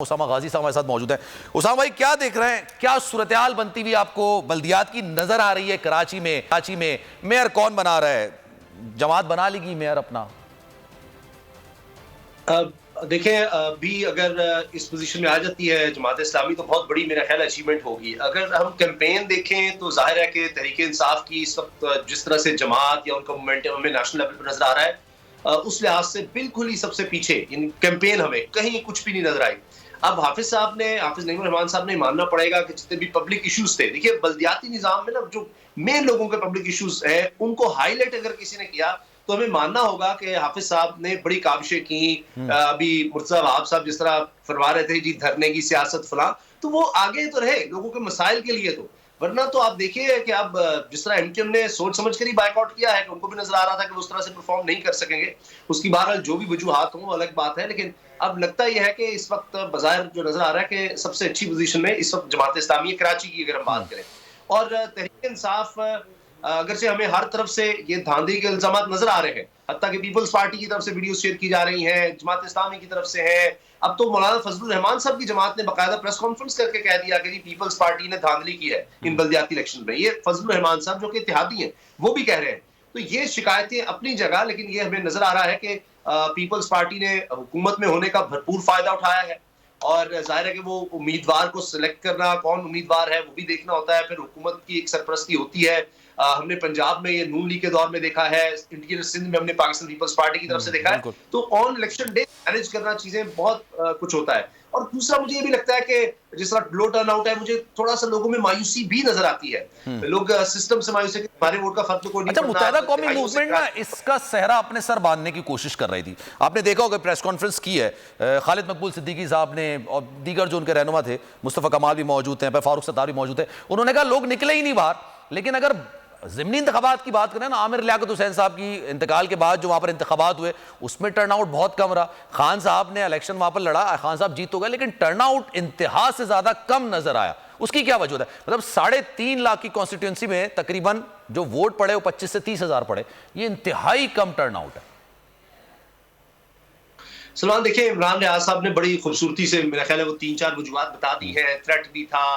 उसामा गाजी साहब हमारे साथ मौजूद है। उसामा भाई, क्या देख रहे हैं, क्या सूरत-ए-हाल बनती हुई आपको बल्दियात की नजर आ रही है? कराची में मेयर कौन बना रहा है? जमात बना लेगी मेयर अपना? देखें, अभी अगर इस पोजीशन में आ जाती है जमात इस्लामी तो बहुत बड़ी मेरा ख्याल अचीवमेंट होगी। अगर हम कैंपेन देखें तो जाहिर है कि तहरीक इंसाफ की इस वक्त जिस तरह से जमात या उनका मोमेंटम हमें नेशनल लेवल पर नजर आ रहा है, उस लिहाज से बिल्कुल ही सबसे पीछे इन कैंपेन हमें कहीं कुछ भी नहीं नजर आई। अब हाफिज नईमुर रहमान साहब ने मानना पड़ेगा कि जितने भी पब्लिक इश्यूज थे, देखिए बल्दियाती निजाम में ना जो मेन लोगों के पब्लिक इश्यूज है उनको हाईलाइट अगर किसी ने किया तो हमें मानना होगा कि हाफिज साहब ने बड़ी काबिशें की। अभी मुर्तजा वहाब साहब जिस तरह फरमा रहे थे जी धरने की सियासत फला, तो वो आगे तो रहे लोगों के मसाइल के लिए, तो वरना तो आप देखिए कि अब जिस तरह एमक्यूएम ने सोच समझ कर ही बायकॉट किया है कि उनको भी नजर आ रहा था कि वो उस तरह से परफॉर्म नहीं कर सकेंगे। उसकी बहरहाल जो भी वजूहात हों अलग बात है, लेकिन अब लगता यह है कि इस वक्त बाज़ाहिर जो नजर आ रहा है कि सबसे अच्छी पोजीशन में इस वक्त जमात इस्लामी कराची की अगर हम बात करें, और तहरीक इंसाफ अगर से हमें हर तरफ से ये धांधली के इल्जाम नजर आ रहे हैं, हत्ता कि पीपल्स पार्टी की तरफ से वीडियो शेयर की जा रही हैं, जमात इस्लामी की तरफ से है। अब तो मौलाना फजलुर रहमान साहब की जमात ने बाकायदा प्रेस कॉन्फ्रेंस करके कह दिया कि जी पीपल्स पार्टी ने धांधली की है इन बल्दियाती इलेक्शन में। ये फजलुर रहमान साहब जो कि इत्तेहादी हैं वो भी कह रहे हैं। तो ये शिकायतें अपनी जगह, लेकिन ये हमें नजर आ रहा है कि पीपल्स पार्टी ने हुकूमत में होने का भरपूर फायदा उठाया है, और जाहिर है कि वो उम्मीदवार को सिलेक्ट करना, कौन उम्मीदवार है वो भी देखना होता है। फिर हुकूमत की एक सरपरस्ती होती है। हमने पंजाब में ये नून लीग के दौर में देखा है, इंडियन सिंध में हमने पाकिस्तान पीपल्स पार्टी की तरफ से देखा है। तो ऑन इलेक्शन डे मैनेज करना चीजें बहुत कुछ होता है। और दूसरा मुझे ये भी लगता है कि जिस तरह लो टर्न आउट है, मुझे थोड़ा सा लोगों में मायूसी भी नजर आती है। लोग सिस्टम से मायूस है कि हमारे वोट का फर्क तो कोई नहीं अच्छा, पड़ता। मुत्तहिदा कौमी मूवमेंट ना इसका सेहरा अपने सर बांधने की कोशिश कर रही थी। आपने देखा होगा प्रेस कॉन्फ्रेंस की है, खालिद मकबूल सिद्दीकी साहब ने और दीगर जो उनके रहनुमा थे, मुस्तफ़ा कमाल भी मौजूद हैं, फारूक सत्तार भी मौजूद है। उन्होंने कहा लोग निकले ही नहीं बाहर। लेकिन अगर ज़िमनी इंतखाबात की बात करें ना, आमिर लियाकत हुसैन साहब की इंतकाल के बाद जो वहाँ पर इंतखाबात हुए उसमें टर्नआउट बहुत कम रहा। खान साहब ने इलेक्शन वहाँ पर लड़ा, खान साहब जीत हो गए, लेकिन टर्नआउट इंतहा से ज़्यादा कम नजर आया। उसकी क्या वजह है? मतलब 3.5 लाख की कॉन्स्टिट्यूंसी में तकरीबन जो वोट पड़े वो 25 से 30 हज़ार पड़े। ये इंतहाई कम टर्नआउट है। सलमान, देखिए इमरान रियाज साहब ने बड़ी खूबसूरती से मेरा ख्याल है वो 3-4 वजूहात बता दी है। थ्रेट भी था,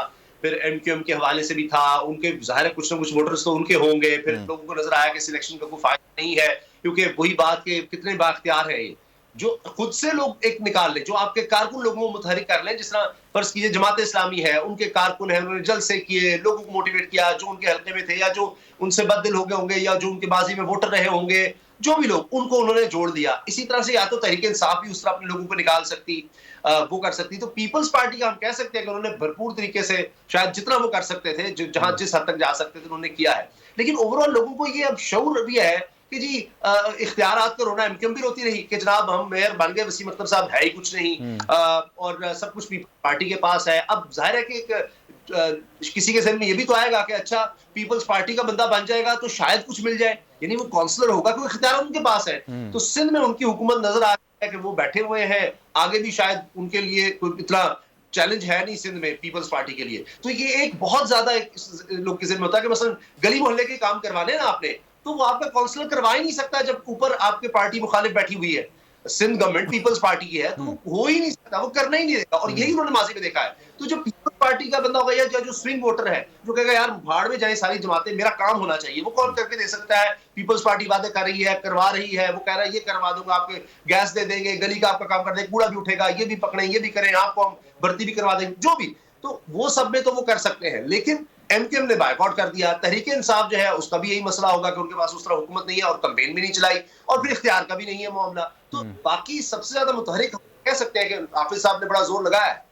फिर एमक्यूएम के हवाले से भी था, उनके जाहिर है कुछ ना कुछ वोटर्स तो उनके होंगे। फिर लोगों को नजर आया कि सिलेक्शन का कोई फायदा नहीं है, क्योंकि वही बात के कितने बाख्तियार है ये जो खुद से लोग एक निकाल ले, जो आपके कारकुन लोगों को मुतहरिक कर ले। जिस तरह फर्ज कीजिए जमात इस्लामी है, उनके कारकुन है, उन्होंने जल्द से किए, लोगों को मोटिवेट किया, जो उनके हल्के में थे या जो उनसे बददिल हो गए होंगे या जो उनके बाजी में वोटर रहे होंगे, जो भी लोग, उनको उन्होंने जोड़ दिया। इसी तरह से या तो तहरीक इंसाफ भी उस तरह अपने लोगों को निकाल सकती, वो कर सकती। तो पीपल्स पार्टी का हम कह सकते हैं कि उन्होंने भरपूर तरीके से शायद जितना वो कर सकते थे, जहां जिस हद तक जा सकते थे उन्होंने किया है। लेकिन ओवरऑल लोगों को ये अब शऊर भी है कि जी इख्तियारात का रोना एमक्यूएम भी रोती रही कि जनाब हम मेयर बन गए, वसीम अख्तर साहब है ही कुछ नहीं, और सब कुछ पार्टी के पास है। अब जाहिर है कि किसी के जहन में ये भी तो आएगा कि अच्छा पीपल्स पार्टी का बंदा बन जाएगा तो शायद कुछ मिल जाए, यानी वो काउंसलर होगा, क्योंकि इख्तियार उनके पास है। तो सिंध में उनकी हुकूमत नजर आ रही है कि वो बैठे हुए हैं, आगे भी शायद उनके लिए कोई इतना चैलेंज है नहीं सिंध में पीपल्स पार्टी के लिए। तो ये एक बहुत ज्यादा लोग के जहन में होता है कि मसलन गली मोहल्ले के काम करवाने ना आपने, तो वो आपका काउंसलर करवा ही नहीं सकता जब ऊपर आपके पार्टी मुखालिफ बैठी हुई है। सिंध गवर्नमेंट पीपल्स पार्टी की है, तो वो हो ही नहीं सकता, वो करना ही नहीं देगा। और यही उन्होंने माजी में देखा है। तो जो पीपल्स पार्टी का बंदा होगा या जो स्विंग वोटर है, जो कहेगा यार भाड़ में जाए सारी जमातें, मेरा काम होना चाहिए, वो कौन करके दे सकता है? पीपल्स पार्टी वादे कर रही है, करवा रही है, वो कह रहा है ये करवा दूंगा, आपके गैस दे देंगे, गली का आपका काम कर देंगे, कूड़ा भी उठेगा, ये भी पकड़े, ये भी करें, आपको हम भर्ती भी करवा देंगे, जो भी। तो वो सब में तो वो कर सकते हैं, लेकिन एमक्यूएम ने बायकॉट कर दिया। तहरीक इंसाफ जो है उसका भी यही मसला होगा कि उनके पास उस तरह हुकूमत नहीं है और कैंपेन भी नहीं चलाई, और फिर इख्तियार का भी नहीं है मामला। तो बाकी सबसे ज्यादा मुतहरिक कह सकते हैं कि हाफिज साहब ने बड़ा जोर लगाया है।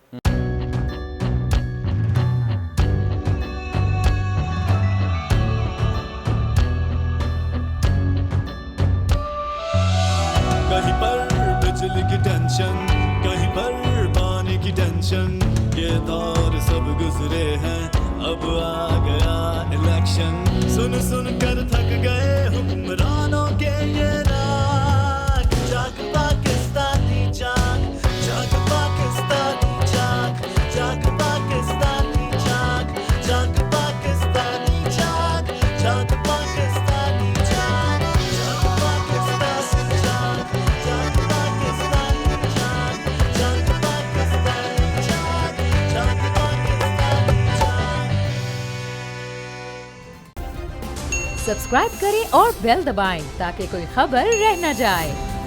कहीं पर बिजली की टेंशन, कहीं पर पानी की टेंशन, ये दौर सब गुजरे हैं, अब आ गया इलेक्शन। सुन सुन कर थक गए हुक्मरानों के ये राग, जाग पाकिस्तानी जाग, जाग पाकिस्तानी जाग, जाग पाकिस्तानी जाग, जाग पाकिस्तानी जाग, जाग पाकिस्तानी जाग, जाग पाकिस्तानी जाग, जाग पाकिस्तानी जाग, जाग पाकिस्तानी सब्सक्राइब करें और बेल दबाएं ताकि कोई खबर रह न जाए।